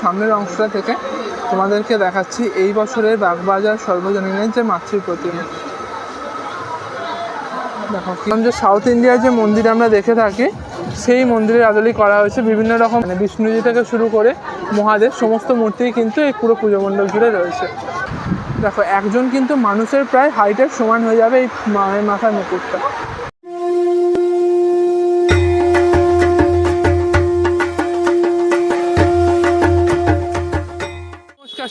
সামনের অংশটা থেকে তোমাদেরকে দেখাচ্ছি এই বছরের বাগবাজার সর্বজনীনের যে মাতৃ প্রতিমা। দেখো যে সাউথ ইন্ডিয়ার যে মন্দির আমরা দেখে থাকি সেই মন্দিরের আদলেই করা হয়েছে। বিভিন্ন রকম বিষ্ণুজি থেকে শুরু করে মহাদেব সমস্ত মূর্তিই কিন্তু এই পুরো পুজো মণ্ডপ জুড়ে রয়েছে। দেখো একজন কিন্তু মানুষের প্রায় হাইটের সমান হয়ে যাবে এই মায়ের মাথার মুকুটটা।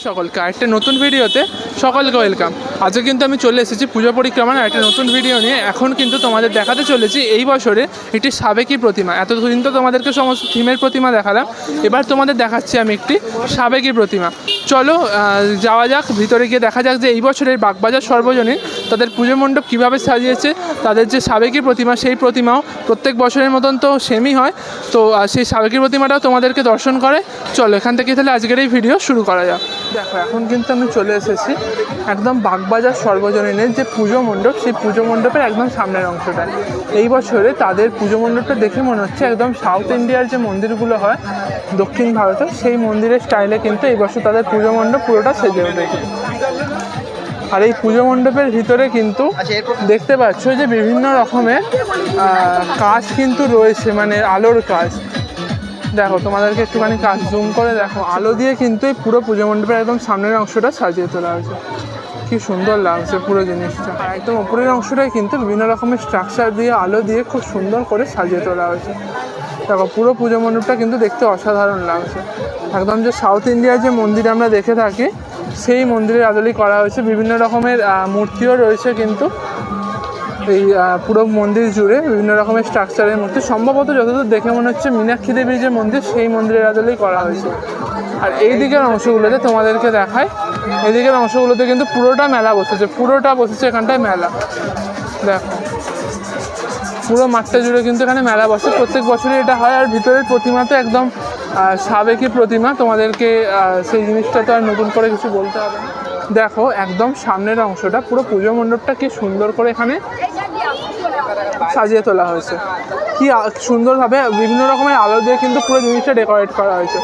সকলকে আরেকটা নতুন ভিডিওতে সকলকে ওয়েলকাম। আজকে কিন্তু আমি চলে এসেছি পুজো পরিক্রমার একটা নতুন ভিডিও নিয়ে। এখন কিন্তু তোমাদের দেখাতে চলেছি এই বছরে একটি সাবেকি প্রতিমা। এতদিন তো তোমাদেরকে সমস্ত থিমের প্রতিমা দেখালাম, এবার তোমাদের দেখাচ্ছি আমি একটি সাবেকি প্রতিমা। চলো যাওয়া যাক, ভিতরে গিয়ে দেখা যাক যে এই বছরের বাগবাজার সর্বজনীন তাদের পুজো মণ্ডপ কীভাবে সাজিয়েছে। তাদের যে সাবেকি প্রতিমা সেই প্রতিমাও প্রত্যেক বছরের মতন তো সেমই হয়, তো সেই সাবেকি প্রতিমাটাও তোমাদেরকে দর্শন করে। চলো এখান থেকে তাহলে আজকের এই ভিডিও শুরু করা যাক। দেখো এখন কিন্তু আমি চলে এসেছি একদম বাগবাজার সর্বজনীনের যে পুজো মণ্ডপ, সেই পুজো মণ্ডপের একদম সামনের অংশটায়। এই বছরে তাদের পুজো মণ্ডপটা দেখে মনে হচ্ছে একদম সাউথ ইন্ডিয়ার যে মন্দিরগুলো হয় দক্ষিণ ভারতে, সেই মন্দিরের স্টাইলে কিন্তু এই বছর তাদের পুজো মণ্ডপ পুরোটা সেজে উঠেছে। আর এই পুজো মণ্ডপের ভিতরে কিন্তু দেখতে পাচ্ছ যে বিভিন্ন রকমের কাজ কিন্তু রয়েছে, মানে আলোর কাজ। দেখো তোমাদেরকে একটুখানি কাজ জুম করে দেখো, আলো দিয়ে কিন্তু এই পুরো পুজো মণ্ডপের একদম সামনের অংশটা সাজিয়ে তোলা হয়েছে। কি সুন্দর লাগছে পুরো জিনিসটা। আর একদম উপরের অংশটাই কিন্তু বিভিন্ন রকমের স্ট্রাকচার দিয়ে আলো দিয়ে খুব সুন্দর করে সাজিয়ে তোলা হয়েছে। দেখো পুরো পুজো মণ্ডপটা কিন্তু দেখতে অসাধারণ লাগছে। একদম যে সাউথ ইন্ডিয়ার যে মন্দির আমরা দেখে থাকি সেই মন্দিরের আদলেই করা হয়েছে। বিভিন্ন রকমের মূর্তিও রয়েছে কিন্তু এই পুরো মন্দির জুড়ে, বিভিন্ন রকমের স্ট্রাকচারের মধ্যে। সম্ভবত যতদূর দেখে মনে হচ্ছে মীনাক্ষী দেবীর যে মন্দির সেই মন্দিরের আদলেই করা হয়েছে। আর এই দিকের অংশগুলোতে তোমাদেরকে দেখায়, এদিকের অংশগুলোতে কিন্তু পুরোটা মেলা বসেছে, পুরোটা বসেছে এখানটায় মেলা। দেখো পুরো মাঠটা জুড়ে কিন্তু এখানে মেলা বসে, প্রত্যেক বছরই এটা হয়। আর ভিতরের প্রতিমা তো একদম সাবেকি প্রতিমা, তোমাদেরকে সেই জিনিসটা তো আর নতুন করে কিছু বলতে হবে না। দেখো একদম সামনের অংশটা পুরো পুজো মণ্ডপটা কি সুন্দর করে এখানে সাজিয়ে তোলা হয়েছে। কি সুন্দরভাবে বিভিন্ন রকমের আলো দিয়ে কিন্তু পুরো জিনিসটা ডেকোরেট করা হয়েছে।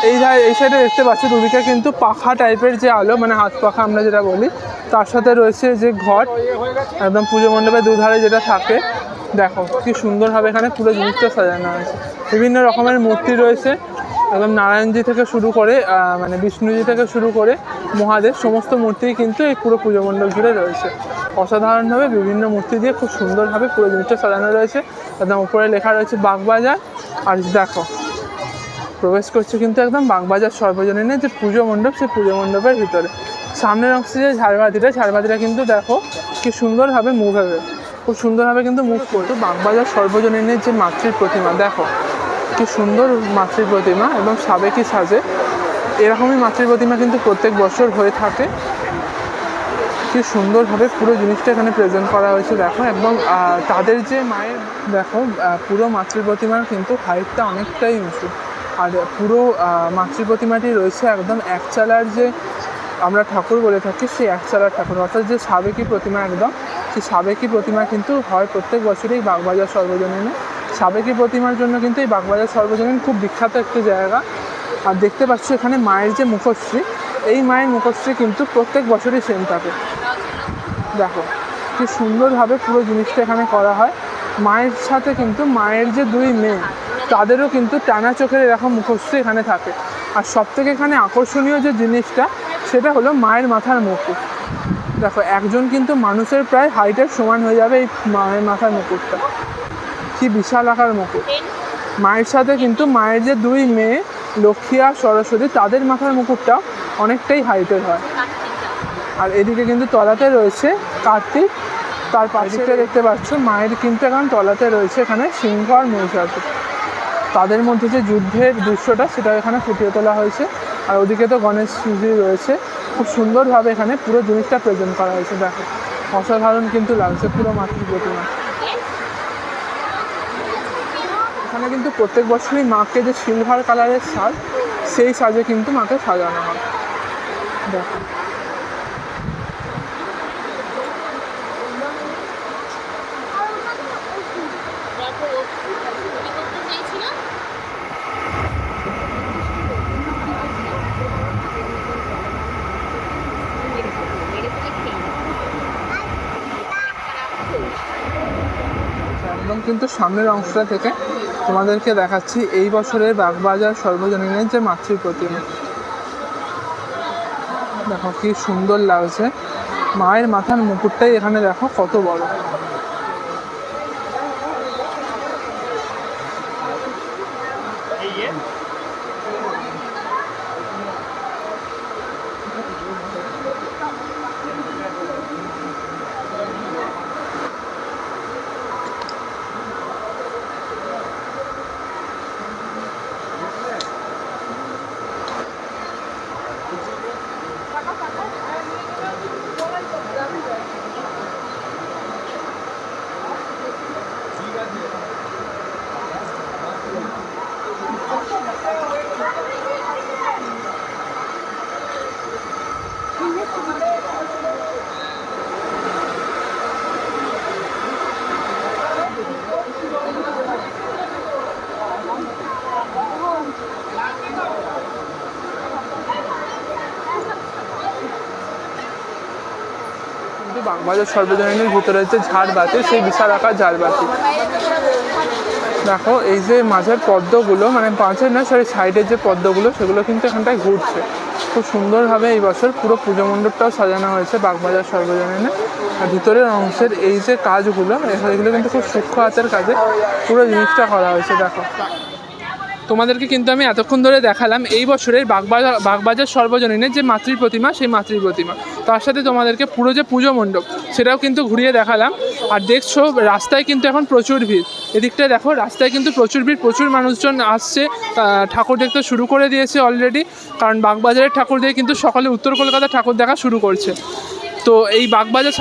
এই সাইডে দেখতে পাচ্ছি দুদিকে কিন্তু পাখা টাইপের যে আলো, মানে হাত পাখা আমরা যেটা বলি, তার সাথে রয়েছে যে ঘট একদম পুজো মণ্ডপের দুধারে যেটা থাকে। দেখো কি সুন্দরভাবে এখানে পুরো জিনিসটা সাজানো হয়েছে। বিভিন্ন রকমের মূর্তি রয়েছে, একদম নারায়ণজি থেকে শুরু করে মানে বিষ্ণুজি থেকে শুরু করে মহাদেব সমস্ত মূর্তিই কিন্তু এই পুরো পুজো মণ্ডপ জুড়ে রয়েছে। অসাধারণভাবে বিভিন্ন মূর্তি দিয়ে খুব সুন্দরভাবে পুরো জিনিসটা সাজানো রয়েছে। একদম উপরে লেখা রয়েছে বাগবাজার। আর দেখো প্রবেশ করছে কিন্তু একদম বাগবাজার সর্বজনীনের যে পুজো মণ্ডপ, সেই পুজো মণ্ডপের ভিতরে। সামনের অংশে যে ঝাড়বাতিটা কিন্তু দেখো কি সুন্দরভাবে মুভ হবে, খুব সুন্দরভাবে কিন্তু মুভ করতো। বাগবাজার সর্বজনীনের যে মাতৃ প্রতিমা, দেখো কি সুন্দর মাতৃ প্রতিমা এবং সাবেকি সাজে। এরকমই মাতৃ প্রতিমা কিন্তু প্রত্যেক বছর হয়ে থাকে। কি সুন্দরভাবে পুরো জিনিসটা এখানে প্রেজেন্ট করা হয়েছে। দেখো একদম তাদের যে মায়ের, দেখো পুরো মাতৃ প্রতিমার কিন্তু হাইটটা অনেকটাই উঁচু। আর পুরো মাতৃ প্রতিমাটি রয়েছে একদম একচালার, যে আমরা ঠাকুর বলে থাকি সেই একচালার ঠাকুর, অর্থাৎ যে সাবেকি প্রতিমা একদম সেই সাবেকি প্রতিমা কিন্তু হয় প্রত্যেক বছরই বাগবাজার সর্বজনীনে। সাবেকি প্রতিমার জন্য কিন্তু এই বাগবাজার সর্বজনীন খুব বিখ্যাত একটি জায়গা। আর দেখতে পাচ্ছ এখানে মায়ের যে মুখশ্রী, এই মায়ের মুখশ্রী কিন্তু প্রত্যেক বছরই সেম থাকে। দেখো কি সুন্দরভাবে পুরো জিনিসটা এখানে করা হয়। মায়ের সাথে কিন্তু মায়ের যে দুই মেয়ে তাদেরও কিন্তু টানা চোখের এরকম মুখশ্রী এখানে থাকে। আর সবথেকে এখানে আকর্ষণীয় যে জিনিসটা সেটা হলো মায়ের মাথার মুকুট। দেখো একজন কিন্তু মানুষের প্রায় হাইটের সমান হয়ে যাবে এই মায়ের মাথার মুকুটটা। কি বিশাল আকার মুকুট। মায়ের সাথে কিন্তু মায়ের যে দুই মেয়ে লক্ষ্মী আর সরস্বতী তাদের মাথার মুকুটটা অনেকটাই হাইটের হয়। আর এদিকে কিন্তু তলাতে রয়েছে কার্তিক, তার পাশে দেখতে পাচ্ছ মায়ের কিন্তু এখন তলাতে রয়েছে এখানে সিংহ আর মহিষাসুর। তাদের মধ্যে যে যুদ্ধের দৃশ্যটা সেটা এখানে ফুটিয়ে তোলা হয়েছে। আর ওদিকে তো গণেশজি রয়েছে। খুব সুন্দরভাবে এখানে পুরো জিনিসটা প্রেজেন্ট করা হয়েছে। দেখো অসাধারণ কিন্তু লাগছে পুরো মাতৃ প্রতিমা। এখানে কিন্তু প্রত্যেক বছরই মাকে যে সিলভার কালারের সাজ, সেই সাজে কিন্তু মাকে সাজানো হয়। দেখো কিন্তু সামনের অংশটা থেকে তোমাদেরকে দেখাচ্ছি এই বছরের বাগবাজার সর্বজনীনের যে মাতৃ প্রতিমা। দেখো কি সুন্দর লাগছে, মায়ের মাথার মুকুটটাই এখানে দেখো কত বড়। বাগবাজার সর্বজনীনের ভিতরে যে ঝাড়বাতি, সেই বিশাল আকার ঝাড়বাতি। দেখো এই যে মাঝের পদ্মগুলো, মানে মাঝের না সরি সাইডের যে পদ্মগুলো, সেগুলো কিন্তু এখানটায় ঘুরছে। খুব সুন্দরভাবে এই বছর পুরো পুজো মণ্ডপটাও সাজানো হয়েছে বাগবাজার সর্বজনীনে। আর ভিতরের অংশের এই যে কাজগুলো, এগুলো কিন্তু খুব সূক্ষ্ম হাতের কাজে পুরো জিনিসটা করা হয়েছে। দেখো তোমাদেরকে কিন্তু আমি এতক্ষণ ধরে দেখালাম এই বছরের বাগবাজার সর্বজনীনের যে মাতৃ প্রতিমা, সেই মাতৃ প্রতিমা, তার সাথে তোমাদেরকে পুরো যে পুজো মণ্ডপ সেটাও কিন্তু ঘুরিয়ে দেখালাম। আর দেখছো রাস্তায় কিন্তু এখন প্রচুর ভিড়, এদিকটায় দেখো রাস্তায় কিন্তু প্রচুর ভিড়, প্রচুর মানুষজন আসছে, ঠাকুর দেখতে শুরু করে দিয়েছে অলরেডি। কারণ বাগবাজারের ঠাকুর দিয়ে কিন্তু সকালে উত্তর কলকাতার ঠাকুর দেখা শুরু করছে। তো এই বাগবাজার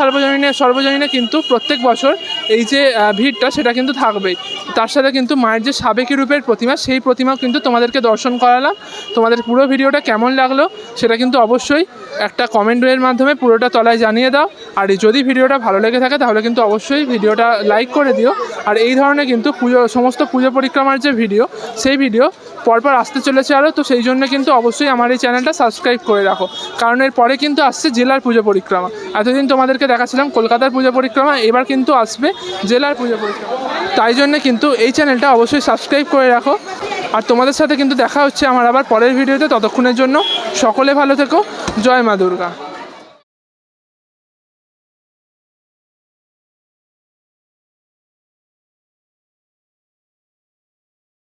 সর্বজনীনে কিন্তু প্রত্যেক বছর এই যে ভিড়টা সেটা কিন্তু থাকবেই। তার সাথে কিন্তু মায়ের যে সাবেকি রূপের প্রতিমা, সেই প্রতিমাও কিন্তু তোমাদেরকে দর্শন করালাম। তোমাদের পুরো ভিডিওটা কেমন লাগলো সেটা কিন্তু অবশ্যই একটা কমেন্টের মাধ্যমে পুরোটা তলায় জানিয়ে দাও। আর যদি ভিডিওটা ভালো লেগে থাকে তাহলে কিন্তু অবশ্যই ভিডিওটা লাইক করে দিও। আর এই ধরনের কিন্তু সমস্ত পুজো পরিক্রমার যে ভিডিও, সেই ভিডিও পরপর আসতে চলেছে আরও। তো সেই জন্য কিন্তু অবশ্যই আমার এই চ্যানেলটা সাবস্ক্রাইব করে রাখো, কারণ এর পরে কিন্তু আসছে জেলার পুজো পরিক্রমা। এতদিন তোমাদেরকে দেখাচ্ছিলাম কলকাতার পুজো পরিক্রমা, এবার কিন্তু আসবে জেলার পুজো পরিক্রমা। তাই জন্য কিন্তু এই চ্যানেলটা অবশ্যই সাবস্ক্রাইব করে রাখো। আর তোমাদের সাথে কিন্তু দেখা হচ্ছে আমার আবার পরের ভিডিওতে। ততক্ষণের জন্য সকলে ভালো থেকো। জয় মা দুর্গা।